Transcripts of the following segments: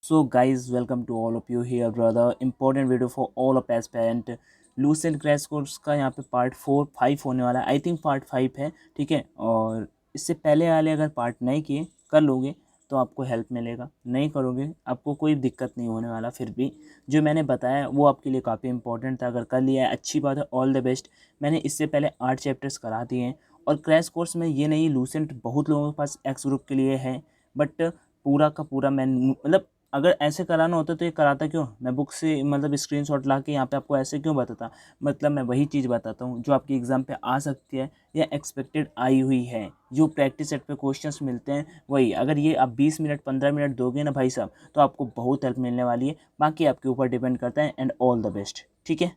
So guys, welcome to all of you here brother. Important video for all of aspirant. Lucent crash course का यहाँ पे part 4-5 होने वाला है। I think part 5 है, ठीक है। और इससे पहले वाले अगर पार्ट नहीं किए कर लोगे तो आपको हेल्प मिलेगा, नहीं करोगे आपको कोई दिक्कत नहीं होने वाला। फिर भी जो मैंने बताया वो आपके लिए काफ़ी इंपॉर्टेंट था, अगर कर लिया है अच्छी बात है, ऑल द बेस्ट। मैंने इससे पहले 8 चैप्टर्स करा दिए हैं। और क्रैश कोर्स में ये नहीं, लूसेंट बहुत लोगों के पास एक्स ग्रुप के लिए है, बट पूरा का पूरा मैं मतलब अगर ऐसे कराना होता तो ये कराता क्यों, मैं बुक से मतलब स्क्रीनशॉट ला के यहाँ पे आपको ऐसे क्यों बताता। मतलब मैं वही चीज़ बताता हूँ जो आपकी एग्ज़ाम पे आ सकती है या एक्सपेक्टेड आई हुई है, जो प्रैक्टिस सेट पे क्वेश्चंस मिलते हैं वही। अगर ये आप 20 मिनट 15 मिनट दोगे ना भाई साहब, तो आपको बहुत हेल्प मिलने वाली है। बाकी आपके ऊपर डिपेंड करता है। एंड ऑल द बेस्ट, ठीक है।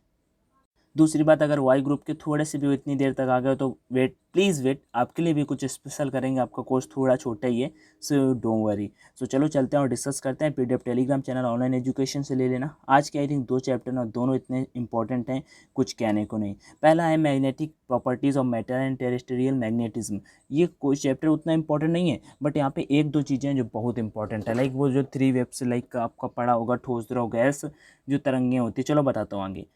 दूसरी बात, अगर वाई ग्रुप के थोड़े से भी इतनी देर तक आ गए तो वेट, प्लीज़ वेट, आपके लिए भी कुछ स्पेशल करेंगे। आपका कोर्स थोड़ा छोटा ही है, सो डोंट वरी। सो चलो चलते हैं और डिस्कस करते हैं। PDF Telegram channel online education से ले लेना। आज के आई थिंक 2 चैप्टर ना, दोनों इतने इंपॉर्टेंट हैं कुछ कहने को नहीं। पहला है magnetic properties of matter and terrestrial magnetism. ये कोई चैप्टर उतना इंपॉर्टेंट नहीं है, बट यहाँ पे 1-2 चीज़ें जो बहुत इंपॉर्टेंट है, लाइक वो जो 3 वेव्स, लाइक आपका पढ़ा होगा ठोस द्रव गैस जो तरंगें होती है। चलो बताता हूँ आगे।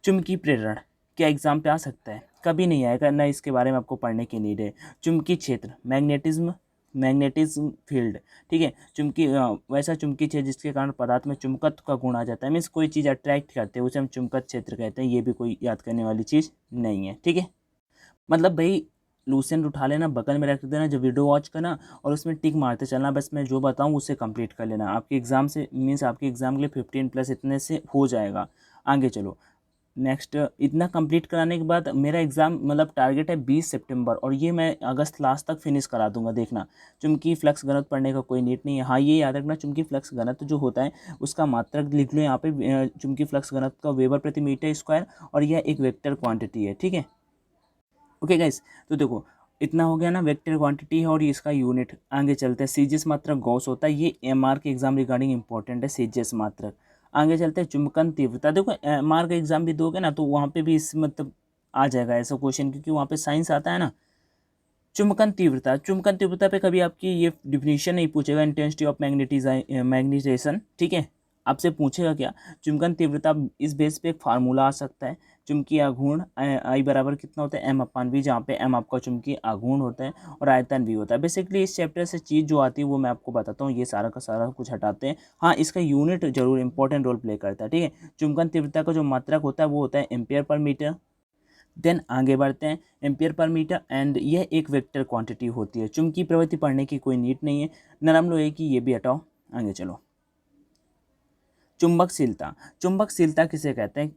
चुंबकीय प्रेरण क्या एग्जाम पे आ सकता है? कभी नहीं आएगा, ना इसके बारे में आपको पढ़ने की नीड है। चुंबकीय क्षेत्र, मैग्नेटिज्म फील्ड, ठीक है। वैसा चुंबकीय क्षेत्र जिसके कारण पदार्थ में चुंबकत्व का गुण आ जाता है, मीन्स कोई चीज़ अट्रैक्ट करते हैं उसे हम चुंबकत्व क्षेत्र कहते हैं। ये भी कोई याद करने वाली चीज़ नहीं है, ठीक है। मतलब भाई लूसेंट उठा लेना, बगल में रख देना, जब वीडियो वॉच करना और उसमें टिक मारते चलना, बस मैं जो बताऊँ उससे कंप्लीट कर लेना। आपके एग्जाम से मीन्स आपके एग्जाम के लिए 15+ इतने से हो जाएगा। आगे चलो, नेक्स्ट इतना कंप्लीट कराने के बाद मेरा एग्ज़ाम मतलब टारगेट है 20 सितंबर, और ये मैं अगस्त लास्ट तक फिनिश करा दूंगा। देखना, चुंबकीय फ्लक्स घनत्व पढ़ने का कोई नीड नहीं है। हाँ, ये याद रखना, चुंबकीय फ्लक्स घनत्व जो होता है उसका मात्रक लिख लो यहाँ पे। चुंबकीय फ्लक्स घनत्व का वेबर प्रति मीटर स्क्वायर, और यह एक वेक्टर क्वांटिटी है, ठीक है। ओके गाइस, तो देखो इतना हो गया ना, वेक्टर क्वांटिटी है और ये इसका यूनिट। आगे चलते हैं, सीजियस मात्रक गॉस होता है, ये एमआर के एग्जाम रिगार्डिंग इंपॉर्टेंट है, सीजियस मात्रक। आगे चलते हैं, चुंबकन तीव्रता। देखो एमआर का एग्जाम भी दोगे ना तो वहाँ पे भी इस मतलब आ जाएगा ऐसा क्वेश्चन, क्योंकि वहाँ पे साइंस आता है ना। चुंबकन तीव्रता पे कभी आपकी ये डिफिनीशन नहीं पूछेगा, इंटेंसिटी ऑफ मैग्नेटाइजेशन, ठीक है। आपसे पूछेगा क्या, चुंबकन तीव्रता, इस बेस पे एक फार्मूला आ सकता है। चुंबकीय आघूर्ण आई बराबर कितना होता है, M/V, जहाँ पे M आपका चुंबकीय आघूर्ण होता है और आयतन भी होता है। बेसिकली इस चैप्टर से चीज़ जो आती है वो मैं आपको बताता हूँ, ये सारा का सारा कुछ हटाते हैं। हाँ, इसका यूनिट जरूर इंपॉर्टेंट रोल प्ले करता है, ठीक है। चुंबकन तीव्रता का जो मात्रक होता है वो होता है एम्पियर पर मीटर। देन आगे बढ़ते हैं, एम्पियर पर मीटर, एंड यह एक वेक्टर क्वांटिटी होती है। चुंबकीय प्रवृत्ति पढ़ने की कोई नीड नहीं है। नरम लोहे की ये भी हटाओ, आगे चलो। चुंबकशीलता किसे कहते हैं,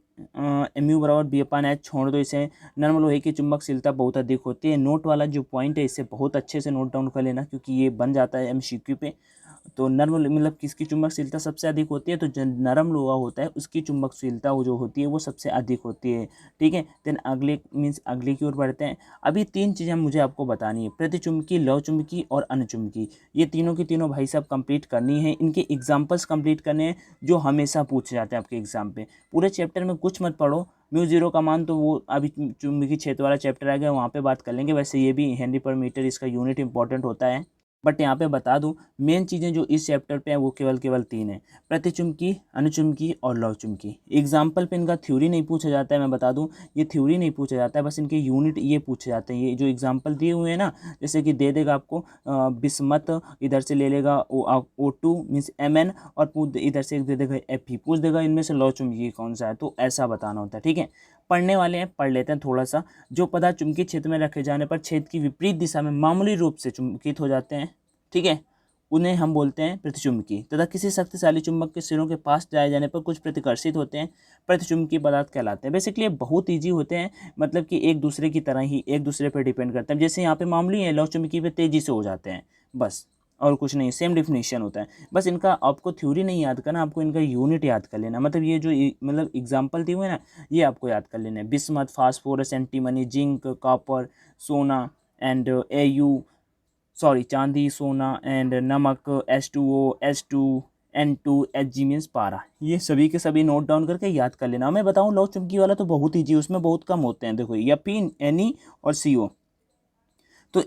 MU बराबर B/H, छोड़ दो इसे। नरम लोहे की चुंबकशीलता बहुत अधिक होती है। नोट वाला जो पॉइंट है इसे बहुत अच्छे से नोट डाउन कर लेना, क्योंकि ये बन जाता है MCQ पे। तो नरम मतलब किसकी चुंबकशीलता सबसे अधिक होती है, तो जो नरम लोहा होता है उसकी चुंबकशीलता वो जो होती है वो सबसे अधिक होती है, ठीक है। देन अगले मीन्स अगले की ओर बढ़ते हैं। अभी 3 चीज़ें मुझे आपको बतानी है, प्रतिचुंबकी, लव चुंबकी और अनुचुंबकी। ये तीनों की तीनों भाई साहब कंप्लीट करनी है, इनके एग्जाम्पल्स कंप्लीट करने हैं जो हमेशा पूछे जाते हैं आपके एग्जाम पे। पूरे चैप्टर में कुछ मत पढ़ो, μ0 का मान तो वो अभी चुंबकीय क्षेत्र वाला चैप्टर आ गया, वहाँ पे बात कर लेंगे। वैसे ये भी हेनरी पर मीटर इसका यूनिट इंपॉर्टेंट होता है, बट यहाँ पे बता दूं मेन चीज़ें जो इस चैप्टर पे हैं वो केवल 3 है, प्रतिचुंबकी, अनुचुंबकी और लव चुंबकी। एग्जाम्पल पे इनका थ्योरी नहीं पूछा जाता है, मैं बता दूं ये थ्योरी नहीं पूछा जाता है, बस इनके यूनिट ये पूछे जाते हैं। ये जो एग्जाम्पल दिए हुए हैं ना, जैसे कि दे देगा आपको बिस्मत, इधर से ले लेगा O2 मीन्स Mn, और इधर से दे देगा Fe, पूछ देगा इनमें से लव चुंबकी कौन सा है, तो ऐसा बताना होता है, ठीक है। पढ़ने वाले हैं, पढ़ लेते हैं थोड़ा सा। जो पदार्थ चुंबकीय क्षेत्र में रखे जाने पर क्षेत्र की विपरीत दिशा में मामूली रूप से चुंबकित हो जाते हैं, ठीक है, उन्हें हम बोलते हैं प्रतिचुंबकी। तथा किसी शक्तिशाली चुंबक के सिरों के पास जाए जाने पर कुछ प्रतिकर्षित होते हैं, प्रतिचुंबकीय पदार्थ कहलाते हैं। बेसिकली ये बहुत ईजी होते हैं, मतलब कि एक दूसरे की तरह ही एक दूसरे पर डिपेंड करते हैं। जैसे यहाँ पे मामूली है, लव चुंबकी पे तेजी से हो जाते हैं, बस और कुछ नहीं, सेम डिफिनीशन होता है। बस इनका आपको थ्योरी नहीं याद करना, आपको इनका यूनिट याद कर लेना। मतलब ये जो मतलब एग्जाम्पल दिए हुए ना, ये आपको याद कर लेना है। Bismuth, phosphorus, antimony, zinc, copper, सोना एंड चांदी, सोना एंड नमक, H2O, H2, N2, Hg means पारा। ये सभी के सभी नोट डाउन करके याद कर लेना। मैं बताऊं लौ चुंबकी वाला तो बहुत ईजी, उसमें बहुत कम होते हैं। देखो Fe, Ne और CO। तो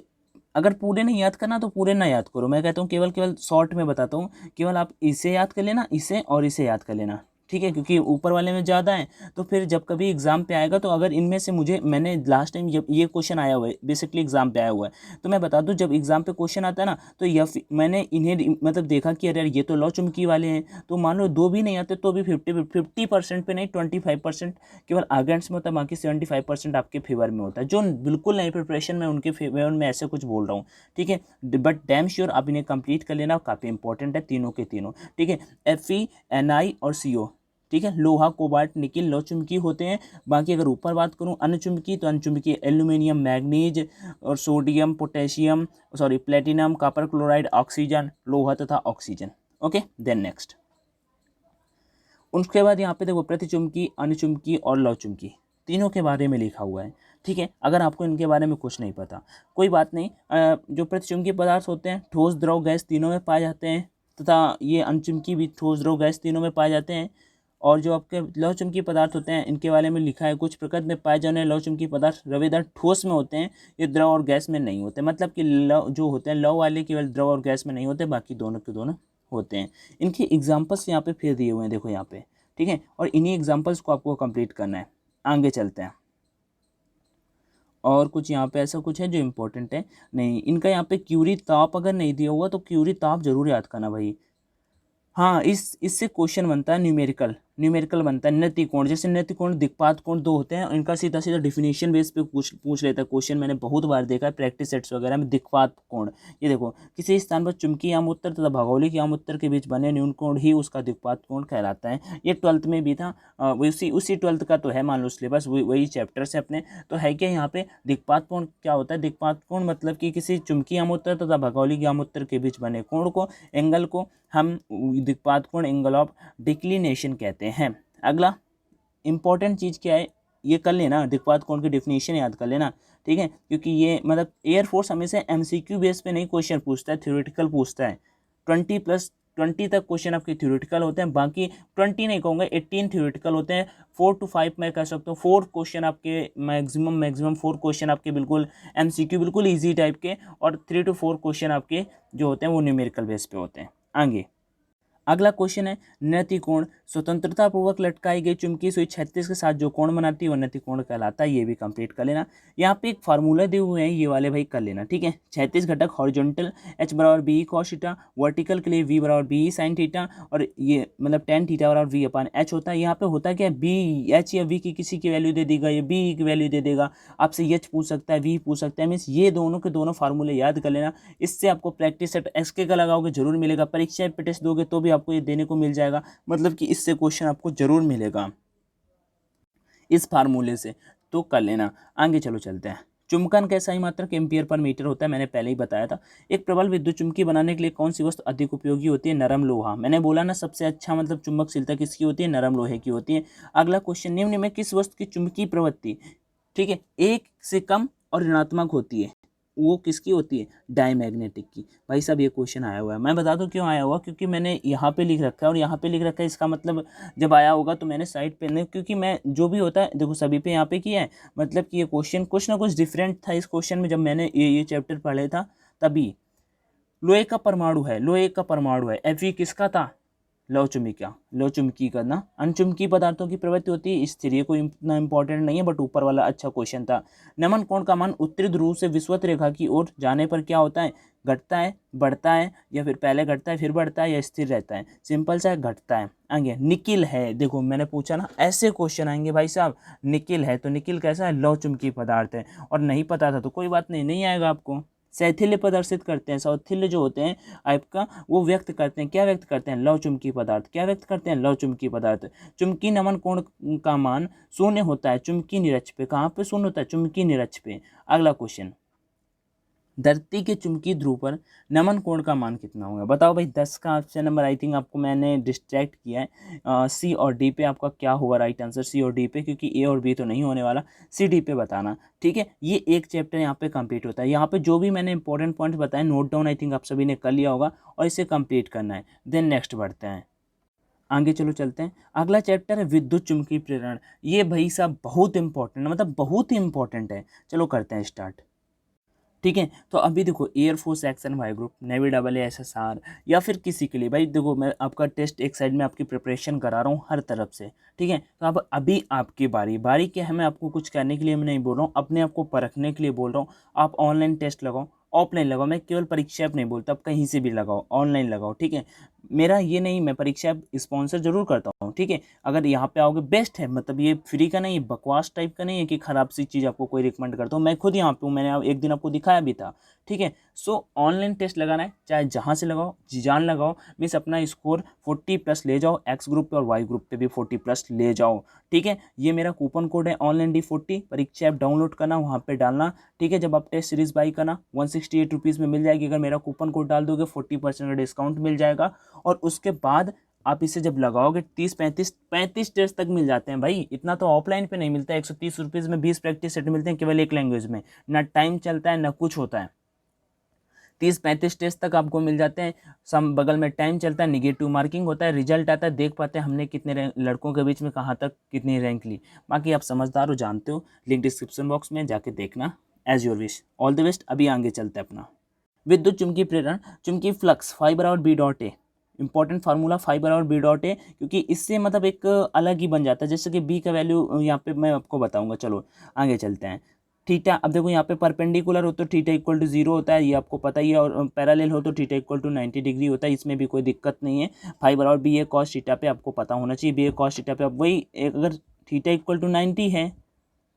अगर पूरे नहीं याद करना तो पूरे ना याद करो, मैं कहता हूँ केवल केवल शॉर्ट में बताता हूँ, केवल आप इसे याद कर लेना, इसे और इसे याद कर लेना, ठीक है, क्योंकि ऊपर वाले में ज़्यादा है। तो फिर जब कभी एग्जाम पे आएगा तो अगर इनमें से मैंने लास्ट टाइम जब ये क्वेश्चन आया हुआ है, बेसिकली एग्जाम पे आया हुआ है, तो मैं बता दूं जब एग्जाम पे क्वेश्चन आता है ना, तो या मैंने इन्हें मतलब देखा कि अरे यार ये तो लौ चुमकी वाले हैं, तो मान लो दो भी नहीं आते तो भी 50% पे नहीं 25% केवल अगेंस्ट में होता है, बाकी 75% आपके फेवर में होता है। जो बिल्कुल नहीं प्रिपरेशन में उनके फेवर में ऐसे कुछ बोल रहा हूँ, ठीक है, बट डैम श्योर आप इन्हें कंप्लीट कर लेना, काफ़ी इंपॉर्टेंट है तीनों के तीनों, ठीक है। Fe, Ni और CO, ठीक है, लोहा कोबाल्ट निकिल लौ चुंबकीय होते हैं। बाकी अगर ऊपर बात करूं अन्य चुंबकीय, तो अन्य चुंबकीय एल्यूमिनियम, मैग्नीज और sodium, potassium, sorry platinum, copper chloride, oxygen, लोहा तथा ऑक्सीजन। ओके, देन नेक्स्ट उसके बाद यहाँ पे देखो प्रतिचुंबकीय, अनुचुंबकीय और लौ चुंबकीय तीनों के बारे में लिखा हुआ है, ठीक है। अगर आपको इनके बारे में कुछ नहीं पता कोई बात नहीं, जो प्रतिचुंबकीय पदार्थ होते हैं ठोस द्रव गैस तीनों में पाए जाते हैं, तथा ये अनुचुंबकीय भी ठोस द्रव गैस तीनों में पाए जाते हैं। और जो आपके लौ चुंबकीय पदार्थ होते हैं इनके बारे में लिखा है कुछ प्रकृति में पाए जाने वाले लौ चुंबकीय पदार्थ रवेदार ठोस में होते हैं, ये द्रव और गैस में नहीं होते, मतलब कि लव जो होते हैं लौ वाले केवल द्रव और गैस में नहीं होते, बाकी दोनों के दोनों होते हैं। इनके एग्जाम्पल्स यहाँ पे फिर दिए हुए हैं, देखो यहाँ पे, ठीक है, और इन्हीं एग्जाम्पल्स को आपको कंप्लीट करना है। आगे चलते हैं, और कुछ यहाँ पे ऐसा कुछ है जो इम्पोर्टेंट है नहीं, इनका यहाँ पे क्यूरी ताप अगर नहीं दिया हुआ तो क्यूरी ताप जरूर याद करना भाई। हाँ, इससे क्वेश्चन बनता है न्यूमेरिकल बनता है। नृत्य कोण, जैसे नृत्य कोण दिक्पात कोण दो होते हैं, इनका सीधा सीधा डिफिनेशन बेस पे पूछ लेता है क्वेश्चन, मैंने बहुत बार देखा है प्रैक्टिस सेट्स वगैरह में। दिक्पात कोण, ये देखो किसी स्थान पर चुंबकीय यामोत्तर तथा भौगोलिक यामोत्तर के बीच बने न्यून कोण ही उसका दिक्पात कोण कहलाता है। ये 12th में भी था, उसी 12th का तो है, मान लो सिलेबस वही चैप्टर से अपने, तो है क्या यहाँ पे दिक्पात कोण क्या होता है। दिक्पात कोण मतलब कि किसी चुंबकीय यामोत्तर तथा भौगोलिक यामोत्तर के बीच बने कोण को, एंगल को हम दिक्पात कोण, एंगल ऑफ डिक्लिनेशन कहते हैं। अगला इंपॉर्टेंट चीज़ क्या है, ये कर लेना, दिक्पात कोण की डिफिनेशन याद कर लेना, ठीक है, क्योंकि ये मतलब एयरफोर्स हमेशा MCQ बेस पे नहीं क्वेश्चन पूछता है, थ्योरेटिकल पूछता है। 20+20 तक क्वेश्चन आपके थ्योरेटिकल होते हैं, बाकी 20 नहीं कहूँगा 18 थ्योरेटिकल होते हैं। 4 to 5 मैं कह सकता हूँ, 4 क्वेश्चन आपके मैक्सिमम 4 क्वेश्चन आपके बिल्कुल MCQ बिल्कुल ईजी टाइप के, और 3 to 4 क्वेश्चन आपके जो होते हैं वो न्यूमेरिकल बेस पे होते हैं। आगे अगला क्वेश्चन है नति कोण, स्वतंत्रता पूर्वक लटकाई गई चुंबकीय सुई 36 के साथ जो कोण बनाती है वह नति कोण कहलाता है। ये भी कंप्लीट कर लेना। यहाँ पे एक फार्मूला दिए हुए हैं, ये वाले भाई कर लेना, ठीक है। 36 घटक हॉरिजॉन्टल H बराबर बी कॉस थीटा, वर्टिकल के लिए V बराबर बी साइन थीटा, और ये मतलब tan थीटा बराबर V अपान H होता है। यहाँ पे होता है क्या, B H या V की किसी की वैल्यू दे देगा, ये B की वैल्यू दे देगा, आपसे H पूछ सकता है, V पूछ सकता है, मीन्स ये दोनों के दोनों फार्मूले याद कर लेना। इससे आपको प्रैक्टिस सेट SK का लगाओगे जरूर मिलेगा, परीक्षा पे टेस्ट दोगे तो भी आपको ये देने को मिल जाएगा, मतलब कि इससे क्वेश्चन आपको जरूर मिलेगा इस फार्मूले से, तो कर लेना। आगे चलो चलते हैं। चुंबकन का SI मात्रक एम्पियर पर मीटर होता है, मैंने पहले ही बताया था। एक प्रबल विद्युत चुम्बकी बनाने के लिए कौन सी वस्तु अधिक उपयोगी होती है, नरम लोहा। मैंने बोला ना सबसे अच्छा मतलब चुंबकशीलता किसकी होती है, नरम लोहे की होती है। अगला क्वेश्चन, निम्न में किस वस्तु की चुंबकीय प्रवृत्ति, ठीक है, एक से कम और ऋणात्मक होती है, वो किसकी होती है, डायमैग्नेटिक की। भाई साहब ये क्वेश्चन आया हुआ है, मैं बता दूं क्यों आया हुआ, क्योंकि मैंने यहाँ पे लिख रखा है और यहाँ पे लिख रखा है, इसका मतलब जब आया होगा तो मैंने साइड पे नहीं, क्योंकि मैं जो भी होता है देखो सभी पे यहाँ पे किया है, मतलब कि ये क्वेश्चन कुछ ना कुछ डिफरेंट था इस क्वेश्चन में, जब मैंने ये चैप्टर पढ़े था तभी। लोहे का परमाणु है Fe किसका था, लौ चुंबकी का ना। अनचुंबकीय पदार्थों की प्रवृत्ति होती है स्थिर, ये कोई इतना इंपॉर्टेंट नहीं है, बट ऊपर वाला अच्छा क्वेश्चन था। नमन कोण का मान उत्तरी ध्रुव से विषुवत रेखा की ओर जाने पर क्या होता है, घटता है, बढ़ता है, या फिर पहले घटता है फिर बढ़ता है, या स्थिर रहता है। सिंपल सा घटता है। आगे निकिल है, देखो मैंने पूछा ना ऐसे क्वेश्चन आएंगे भाई साहब, निकिल है तो निकिल कैसा है, लौ चुंबकीय पदार्थ है, और नहीं पता था तो कोई बात नहीं, नहीं आएगा आपको। सैथिल्य प्रदर्शित करते हैं, सौथिल्य जो होते हैं आपका वो व्यक्त करते हैं, क्या व्यक्त करते हैं, लौ चुंबकीय पदार्थ, क्या व्यक्त करते हैं, लौ चुंबकीय पदार्थ। चुंबकीय नमन कोण का मान शून्य होता है चुंबकीय निरक्ष पे, कहाँ पे शून्य होता है, चुंबकीय निरक्ष पे। अगला क्वेश्चन, धरती के चुंबकीय ध्रुव पर नमन कोण का मान कितना होगा, बताओ भाई। 10 का ऑप्शन नंबर आई थिंक आपको मैंने डिस्ट्रैक्ट किया है, सी और डी पे आपका क्या होगा राइट आंसर, सी और डी पे, क्योंकि ए और बी तो नहीं होने वाला, सी डी पे बताना, ठीक है। ये एक चैप्टर यहाँ पे कंप्लीट होता है, यहाँ पे जो भी मैंने इंपॉर्टेंट पॉइंट्स बताए नोट डाउन आई थिंक आप सभी ने कर लिया होगा, और इसे कंप्लीट करना है। देन नेक्स्ट बढ़ते हैं, आगे चलो चलते हैं। अगला चैप्टर है विद्युत चुम्बकीय प्रेरण। ये भाई साहब बहुत इंपॉर्टेंट है, मतलब बहुत ही इंपॉर्टेंट है। चलो करते हैं स्टार्ट। ठीक है। तो अभी देखो air force action Y group, navy double SSR, या फिर किसी के लिए भाई देखो मैं आपका टेस्ट एक साइड में आपकी प्रिपरेशन करा रहा हूँ हर तरफ से, ठीक है। तो अब अभी आपकी बारी बारी क्या है, मैं आपको कुछ करने के लिए मैं नहीं बोल रहा हूँ, अपने आप को परखने के लिए बोल रहा हूँ। आप ऑनलाइन टेस्ट लगाओ, ऑफलाइन लगाओ, मैं केवल परीक्षा ऐप नहीं बोलता, आप कहीं से भी लगाओ, ऑनलाइन लगाओ, ठीक है। मेरा ये नहीं, मैं परीक्षा ऐप स्पॉन्सर जरूर करता हूँ, ठीक है। अगर यहाँ पे आओगे बेस्ट है, मतलब ये फ्री का नहीं है, बकवास टाइप का नहीं है कि खराब सी चीज़ आपको कोई रिकमेंड करता हूँ। मैं खुद यहाँ पे हूँ, मैंने एक दिन आपको दिखाया भी था, ठीक है। सो ऑनलाइन टेस्ट लगाना है, चाहे जहाँ से लगाओ, जी जान लगाओ, मीन्स अपना स्कोर 40+ ले जाओ, एक्स ग्रुप पे और वाई ग्रुप पे भी 40+ ले जाओ, ठीक है। ये मेरा कूपन कोड है ऑनलाइन D40, परीक्षा ऐप डाउनलोड करना, वहाँ पे डालना, ठीक है। जब आप टेस्ट सीरीज बाई करना 168 रुपीज़ में मिल जाएगी, अगर मेरा कूपन कोड डाल दोगे 40% का डिस्काउंट मिल जाएगा। और उसके बाद आप इसे जब लगाओगे 30-35 टेस्ट तक मिल जाते हैं भाई, इतना तो ऑफलाइन पे नहीं मिलता है। 130 रुपीज़ में 20 प्रैक्टिस सेट मिलते हैं केवल एक लैंग्वेज में, ना टाइम चलता है ना कुछ होता है। 30-35 टेस्ट तक आपको मिल जाते हैं, सम बगल में टाइम चलता है, निगेटिव मार्किंग होता है, रिजल्ट आता है, देख पाते हैं हमने कितने लड़कों के बीच में कहाँ तक कितनी रैंक ली। बाकी आप समझदार हो, जानते हो, लिंक डिस्क्रिप्शन बॉक्स में जाके देखना। As your wish, all the best. अभी आगे चलते हैं अपना विद्युत चुंबकीय प्रेरण, चुंबकीय फ्लक्स फाइबर और B dot A, important formula फाइबर और बी डॉट ए, क्योंकि इससे मतलब एक अलग ही बन जाता है। जैसे कि बी का वैल्यू यहाँ पे मैं आपको बताऊंगा, चलो आगे चलते हैं। थीटा, अब देखो यहाँ पे परपेंडिकुलर हो तो थीटा इक्वल टू 0 होता है, ये आपको पता ही है, और पैरेलल हो तो थीटा इक्वल टू 90 डिग्री होता है, इसमें भी कोई दिक्कत नहीं है। फाइबर और बी ए कॉस थीटा पे आपको पता होना चाहिए, बी ए कॉस थीटा पे, अब वही अगर थीटा इक्वल टू 90 है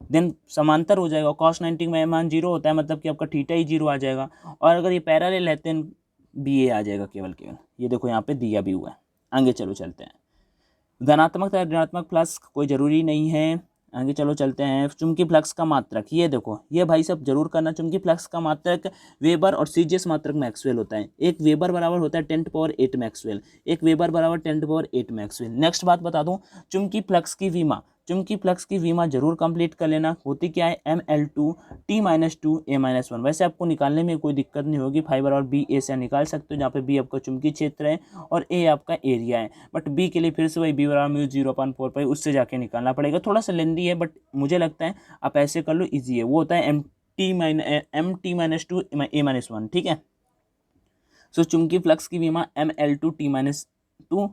देन समांतर हो जाएगा, कॉस 90 में मान 0 होता है, मतलब कि आपका थीटा ही 0 आ जाएगा। और अगर ये पैरेलल है देन बी ए आ जाएगा केवल केवल, ये देखो यहाँ पे दिया भी हुआ है। आगे चलो चलते हैं, धनात्मक या ऋणात्मक फ्लक्स कोई ज़रूरी नहीं है। आगे चलो चलते हैं, चुंबकीय फ्लक्स का मात्रक, ये देखो ये भाई सब जरूर करना। चुंबकीय फ्लक्स का मात्रक वेबर और सीजीएस मात्रक मैक्सवेल होता है। एक वेबर बराबर होता है 10⁸ मैक्सवेल, एक वेबर बराबर 10⁸ मैक्सवेल। नेक्स्ट बात बता दूं, चुंबकीय फ्लक्स की विमा, चुंबकीय फ्लक्स की विमा जरूर कंप्लीट कर लेना। होती क्या है, ML2T-2A-1। वैसे आपको निकालने में कोई दिक्कत नहीं होगी, फाइबर और बी ए से निकाल सकते हो, जहाँ पे बी आपका चुंबकीय क्षेत्र है और ए आपका एरिया है। बट बी के लिए फिर से वही बी बराबर म्यू 0/4 उससे जाके निकालना पड़ेगा, थोड़ा सा लेंदी है, बट मुझे लगता है आप ऐसे कर लो, ईजी है। वो होता है MT-2A-1, ठीक है। सो चुंबकीय फ्लक्स की विमा ML2T-2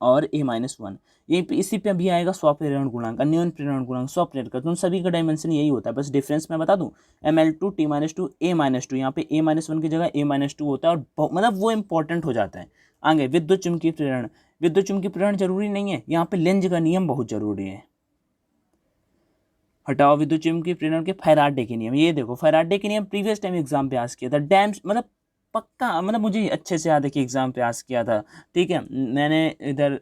और A-1, ये इसी पे भी आएगा स्वप्रेरण गुणांक, अन्योन्य प्रेरण गुणांक, स्वप्रेरक, तो उन सभी का डायमेंशन यही होता है। बस डिफरेंस मैं बता दूं, ML2T-2 A-2, यहाँ पे A-1 की जगह A-2 होता है, और मतलब वो इंपॉर्टेंट हो जाता है। आगे विद्युत चुम्बकीय प्रेरण, विद्युत चुम्बकीय प्रेरण जरूरी नहीं है, यहाँ पे लेंज का नियम बहुत जरूरी है। हटाओ विद्युत चुम्बकीय प्रेरण के फैराडे के नियम, ये देखो फैराडे के नियम प्रीवियस टाइम एग्जाम पे आस किया था, डैम्स मतलब पक्का, मतलब मुझे अच्छे से याद है कि एग्जाम पे आस किया था, ठीक है। मैंने इधर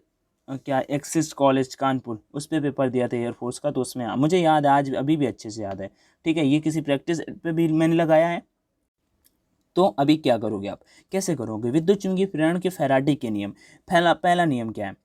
क्या एक्सिस कॉलेज कानपुर उस पर पेपर दिया था एयरफोर्स का, तो उसमें मुझे याद है, आज अभी भी अच्छे से याद है, ठीक है। ये किसी प्रैक्टिस पे भी मैंने लगाया है। तो अभी क्या करोगे आप, कैसे करोगे, विद्युत चुम्बकीय प्रेरण के फैराडे के नियम। पहला नियम क्या है,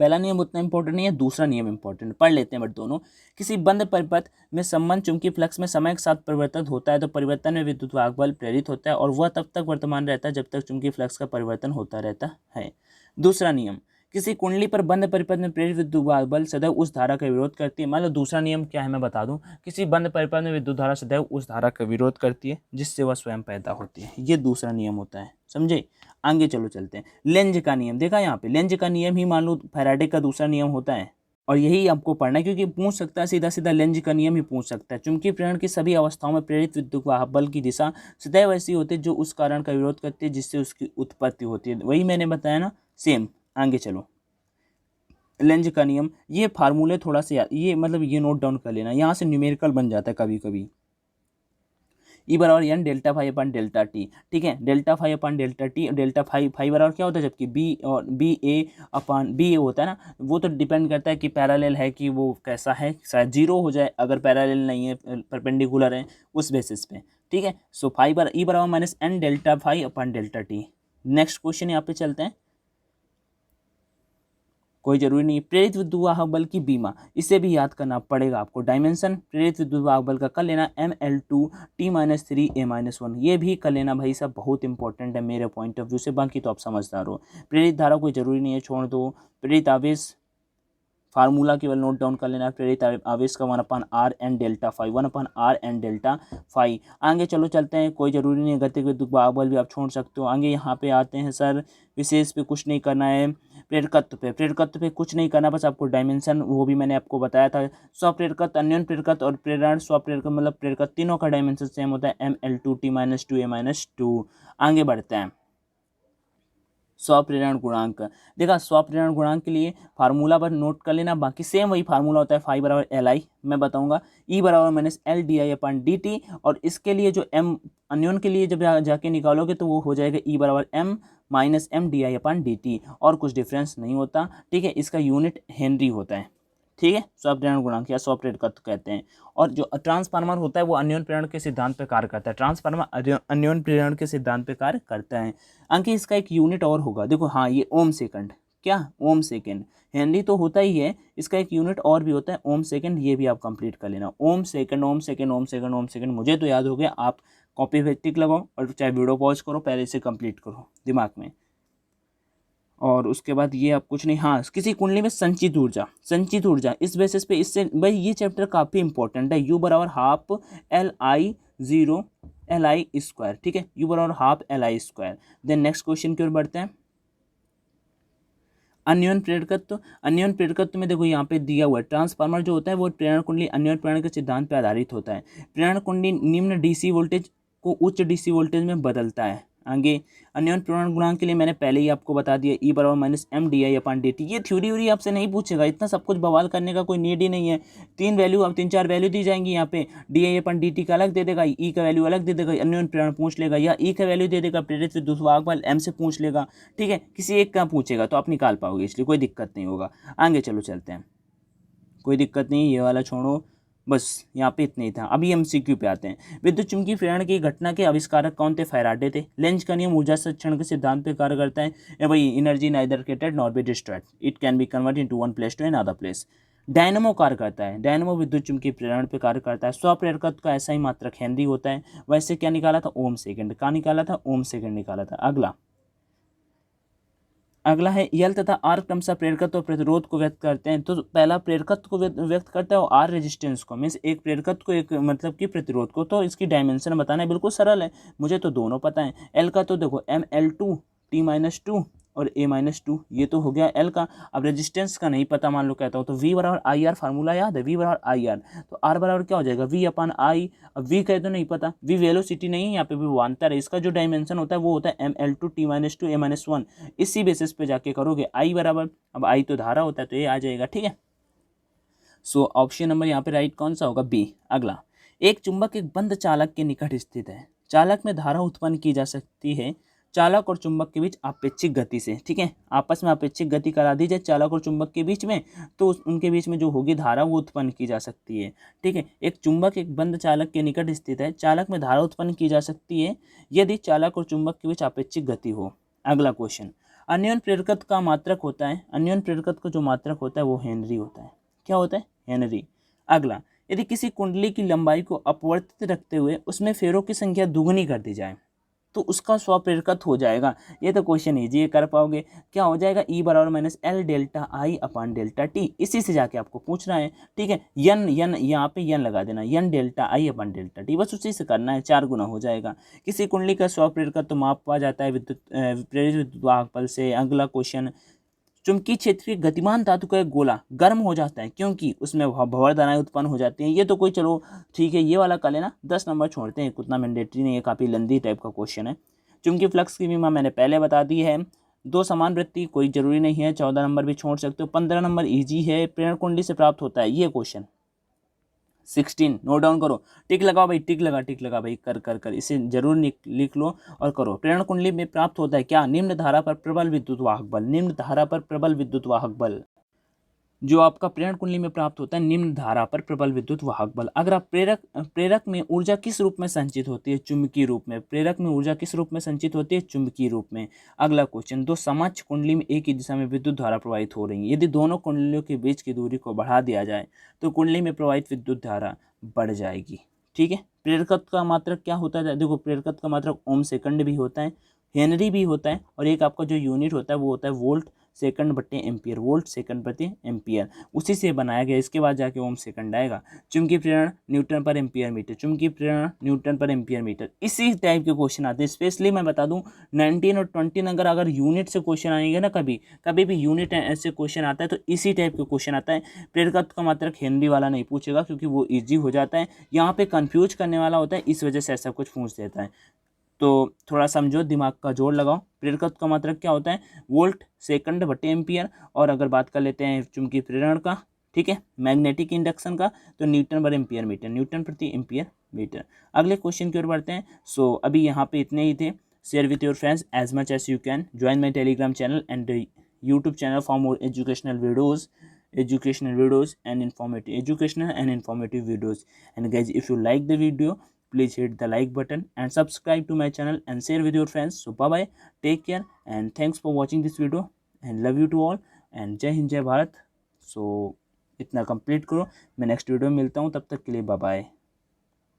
पहला नियम उतना इंपॉर्टेंट नहीं है, दूसरा नियम इंपॉर्टेंट, पढ़ लेते हैं बट दोनों। किसी बंद परिपथ में संबंध चुंबकीय फ्लक्स में समय के साथ परिवर्तन होता है, तो परिवर्तन में विद्युत वाहक बल प्रेरित होता है, और वह तब तक वर्तमान रहता है जब तक चुंबकीय फ्लक्स का परिवर्तन होता रहता है। दूसरा नियम, किसी कुंडली पर बंद परिपथ में प्रेरित विद्युत वाहक बल सदैव उस धारा का विरोध करती है। मान लो दूसरा नियम क्या है मैं बता दूं, किसी बंद परिपथ में विद्युत धारा सदैव उस धारा का विरोध करती है जिससे वह स्वयं पैदा होती है, ये दूसरा नियम होता है, समझे। आगे चलो चलते हैं, लेंज का नियम, देखा यहाँ पे लेंज का नियम ही मान लो फैराडे का दूसरा नियम होता है, और यही आपको पढ़ना है, क्योंकि पूछ सकता है सीधा सीधा, लेंज का नियम ही पूछ सकता है। चुंबकीय प्रेरण की सभी अवस्थाओं में प्रेरित विद्युत वाहक बल की दिशा सदैव ऐसी होती है जो उस कारण का विरोध करती है जिससे उसकी उत्पत्ति होती है, वही मैंने बताया ना, सेम। आगे चलो, लेंज का नियम, ये फार्मूले थोड़ा सा ये मतलब ये नोट डाउन कर लेना, यहाँ से न्यूमेरिकल बन जाता है कभी कभी। ई बराबर N delta phi upon delta T, ठीक है, delta phi upon delta T, delta phi phi बराबर क्या होता है, जबकि बी और बी ए अपन बी ए होता है ना, वो तो डिपेंड करता है कि पैरेलल है कि वो कैसा है, शायद 0 हो जाए अगर पैरेलल नहीं है, परपेंडिकुलर है उस बेसिस पे, ठीक है। सो फाइव ई बराबर minus N delta phi upon delta T. Next question यहाँ पे चलते हैं, कोई जरूरी नहीं, प्रेरित विद्युत वाहक बल की बीमा, इसे भी याद करना पड़ेगा आपको। डायमेंशन प्रेरित विद्युत वाहक बल का कर लेना ML2T-3A-1, ये भी कर लेना भाई साहब, बहुत इंपॉर्टेंट है मेरे पॉइंट ऑफ व्यू से, बाकी तो आप समझदार हो। प्रेरित धारा कोई जरूरी नहीं है, छोड़ दो। प्रेरित आवेश फार्मूला केवल नोट डाउन कर लेना, प्रेरित आवेश का 1/r(n∆φ), 1/r(n∆φ). आगे चलो चलते हैं, कोई ज़रूरी नहीं है, गति विद्युत बल भी आप छोड़ सकते हो। आगे यहाँ पे आते हैं सर, विशेष पे कुछ नहीं करना है, प्रेरकत्व पे कुछ नहीं करना, बस आपको डायमेंशन वो भी मैंने आपको बताया था। स्वप्रेरकत्व, अन्योन्य प्रेरकत्व और प्रेरण स्वप्रेरकत्व मतलब प्रेरकत्व, तीनों का डायमेंशन सेम होता है, mL2T-2A-2। आगे बढ़ते हैं, स्वप्रेरण गुणांक। देखा, स्वप्रेरण गुणांक के लिए फार्मूला पर नोट कर लेना, बाकी सेम वही फार्मूला होता है, फाई बराबर एल आई मैं बताऊंगा, ई बराबर minus L D I upon D T. और इसके लिए जो एम अन्योन के लिए जब जाके निकालोगे तो वो हो जाएगा ई बराबर M minus M D I upon D T, और कुछ डिफरेंस नहीं होता। ठीक है, इसका यूनिट हेनरी होता है। ठीक है, स्वप्रेरण गुणांक या स्वप्रेरकत्व कहते हैं। और जो ट्रांसफार्मर होता है वो अन्योन प्रेरण के सिद्धांत पर कार्य करता है, ट्रांसफार्मर अन्योन प्रेरण के सिद्धांत पर कार्य करता है। अंकित इसका एक यूनिट और होगा, देखो हाँ, ये ओम सेकंड, क्या ओम सेकंड, हेनरी तो होता ही है, इसका एक यूनिट और भी होता है ओम सेकंड, ये भी आप कंप्लीट कर लेना, ओम सेकंड ओम सेकंड ओम सेकंड ओम सेकंड। मुझे तो याद हो गया, आप कॉपी पे टिक लगाओ और चाहे वीडियो पॉज करो, पहले से कंप्लीट करो दिमाग में। और उसके बाद ये आप कुछ नहीं, हाँ, किसी कुंडली में संचित ऊर्जा इस बेसिस पे, इससे भाई ये चैप्टर काफ़ी इंपॉर्टेंट है। यू बराबर हाफ Li(0)Li², ठीक है, यू बराबर half Li²। Then next question की ओर बढ़ते हैं, अन्योन्य प्रेरकत्व में देखो यहाँ पे दिया हुआ है, ट्रांसफार्मर जो होता है वो प्रेरण कुंडली अन्योन्य प्रेरण के सिद्धांत पर आधारित होता है। प्रेरण कुंडली निम्न डीसी वोल्टेज को उच्च डीसी वोल्टेज में बदलता है। आगे अन्योन्य प्रेरण गुणांक के लिए मैंने पहले ही आपको बता दिया, ई बराबर minus M D I upon D T. ये थ्योरी व्यूरी आपसे नहीं पूछेगा, इतना सब कुछ बवाल करने का कोई नीड ही नहीं है। तीन चार वैल्यू दी जाएंगी यहाँ पे, D I upon D T का अलग दे देगा, ई का वैल्यू अलग दे देगा, अन्योन्य प्रेरण पूछ लेगा, या ई का वैल्यू दे देगा, प्रेरित विद्युत वाहक बल एम से पूछ लेगा। ठीक है, किसी एक का पूछेगा तो आप निकाल पाओगे, इसलिए कोई दिक्कत नहीं होगा। आगे चलो चलते हैं, कोई दिक्कत नहीं, ये वाला छोड़ो, बस यहाँ पे इतना ही था। अभी एमसीक्यू पे आते हैं, विद्युत चुम्बकीय प्रेरण की घटना के आविष्कारक कौन थे? फैराडे थे। लेंज का नियम ऊर्जा संरक्षण के सिद्धांत पे कार्य करता है, या भाई energy neither created nor be destroyed, it can be converted into one place to another place. Dynamo कार्य करता है, डायनमो विद्युत चुम्बकीय प्रेरण पे कार्य करता है। स्वप्रेरकत्व का ऐसा ही मात्रक हेनरी होता है। वैसे क्या निकाला था? ओम सेकंड का निकाला था, ओम सेकंड निकाला था। अगला है यल तथा आर क्रमशः प्रेरकत्व और प्रतिरोध को व्यक्त करते हैं। तो पहला प्रेरकत्व को व्यक्त करता है और आर रेजिस्टेंस को, मीन्स एक प्रेरकत्व को, एक मतलब कि प्रतिरोध को। तो इसकी डायमेंशन बताना है, बिल्कुल सरल है, मुझे तो दोनों पता है। एल का तो देखो mL2T-2 और A-2, ये तो हो गया एल का। अब रेजिस्टेंस का नहीं पता, मान लो कहता हूँ तो V बराबर आई आर, फार्मूला याद है, V बराबर आई आर, तो आर बराबर क्या हो जाएगा? V अपन आई। अब V कहे तो नहीं पता, V वेलोसिटी नहीं है, यहाँ पे भी वांतर है, इसका जो डायमेंशन होता है वो होता है mL2T-2 A-1। इसी बेसिस पे जाके करोगे, आई बराबर, अब आई तो धारा होता है तो ये आ जाएगा। ठीक है, सो ऑप्शन नंबर यहाँ पे राइट कौन सा होगा? बी। अगला, एक चुंबक एक बंद चालक के निकट स्थित है, चालक में धारा उत्पन्न की जा सकती है चालक और चुंबक के बीच आपेक्षिक गति से। ठीक है, आपस में आपेक्षिक गति करा दी जाए चालक और चुंबक के बीच में, तो उनके बीच में जो होगी धारा वो उत्पन्न की जा सकती है। ठीक है, एक चुंबक एक बंद चालक के निकट स्थित है, चालक में धारा उत्पन्न की जा सकती है यदि चालक और चुंबक के बीच आपेक्षिक गति हो। अगला क्वेश्चन, अन्योन्य प्रेरकत्व का मात्रक होता है, अन्योन्य प्रेरकत्व का जो मात्रक होता है वो हेनरी होता है। क्या होता है? हेनरी। अगला, यदि किसी कुंडली की लंबाई को अपवर्तित रखते हुए उसमें फेरों की संख्या दुगुनी कर दी जाए तो उसका स्वप्रेरकत्व हो जाएगा। ये तो क्वेश्चन इजी है, कर पाओगे। क्या हो जाएगा? ई बराबर minus L delta I upon delta T, इसी से जाके आपको पूछना है। ठीक है, यन यहाँ पे यन लगा देना, N delta I upon delta T, बस उसी से करना है, 4 गुना हो जाएगा। किसी कुंडली का स्वप्रेरकत्व मापा जाता है प्रेरित विद्युत वाहक बल से। अगला क्वेश्चन, चुंबकीय क्षेत्र के गतिमान धातु का एक गोला गर्म हो जाता है क्योंकि उसमें भंवर धाराएं उत्पन्न हो जाती हैं। ये तो कोई, चलो ठीक है, ये वाला कर लेना, 10 नंबर छोड़ते हैं, उतना मैंडेटरी नहीं है, काफ़ी लंबी टाइप का क्वेश्चन है। चुंबकीय फ्लक्स की बीमा मैंने पहले बता दी है। 2 समान वृत्ति कोई जरूरी नहीं है, 14 नंबर भी छोड़ सकते हो। 15 नंबर ईजी है, प्रेरण कुंडली से प्राप्त होता है ये क्वेश्चन। 16 नोट डाउन करो, टिक लगाओ भाई, टिक लगा भाई, कर इसे जरूर लिख लो और करो। प्रेरण कुंडली में प्राप्त होता है क्या? निम्न धारा पर प्रबल विद्युत वाहक बल, निम्न धारा पर प्रबल विद्युत वाहक बल, जो आपका प्रेरण कुंडली में प्राप्त होता है निम्न धारा पर प्रबल विद्युत वाहक बल। अगर आप प्रेरक में ऊर्जा किस रूप में संचित होती है? चुंबकीय रूप में। प्रेरक में ऊर्जा किस रूप में संचित होती है? चुंबकीय रूप में। अगला क्वेश्चन, 2 समक्ष कुंडली में एक ही दिशा में विद्युत धारा प्रवाहित हो रही है, यदि दोनों कुंडलियों के बीच की दूरी को बढ़ा दिया जाए तो कुंडली में प्रवाहित विद्युत धारा बढ़ जाएगी। ठीक है, प्रेरकत्व का मात्रक क्या होता है? देखो, प्रेरकत्व का मात्रक ओम सेकंड भी होता है, हेनरी भी होता है, और एक आपका जो यूनिट होता है वो होता है वोल्ट सेकंड बटे एम्पियर, वोल्ट सेकंड प्रति एम्पियर, उसी से बनाया गया। इसके बाद जाके ओम सेकंड आएगा। चुंबकीय प्रेरण न्यूटन पर एम्पियर मीटर, चुंबकीय प्रेरण न्यूटन पर एम्पियर मीटर, इसी टाइप के क्वेश्चन आते हैं। स्पेशली मैं बता दूं 19 और 20 नंबर अगर यूनिट से क्वेश्चन आएंगे ना, कभी कभी भी यूनिट ऐसे क्वेश्चन आता है तो इसी टाइप के क्वेश्चन आता है। प्रेरकत्व का मात्रक हेनरी वाला नहीं पूछेगा क्योंकि वो ईजी हो जाता है, यहाँ पे कंफ्यूज करने वाला होता है, इस वजह से ऐसा कुछ पूछ देता है। तो थोड़ा समझो, दिमाग का जोर लगाओ। प्रेरकत्व का मात्रक क्या होता है, वोल्ट सेकंड बटे एम्पियर। और अगर बात कर लेते हैं चुंबकीय प्रेरण का, ठीक है, मैग्नेटिक इंडक्शन का, तो न्यूटन पर एम्पियर मीटर, न्यूटन प्रति एम्पियर मीटर। अगले क्वेश्चन की ओर बढ़ते हैं। सो अभी यहाँ पे इतने ही थे। Share with your friends as much as you can, join my Telegram channel and YouTube channel for more educational videos and informative videos. And guys, if you like the video, please hit the like button and subscribe to my channel and share with your friends. So bye bye, take care and thanks for watching this video and love you to all and जय हिंद जय भारत। सो इतना complete करो, मैं next video में मिलता हूँ, तब तक के लिए बाय बाय।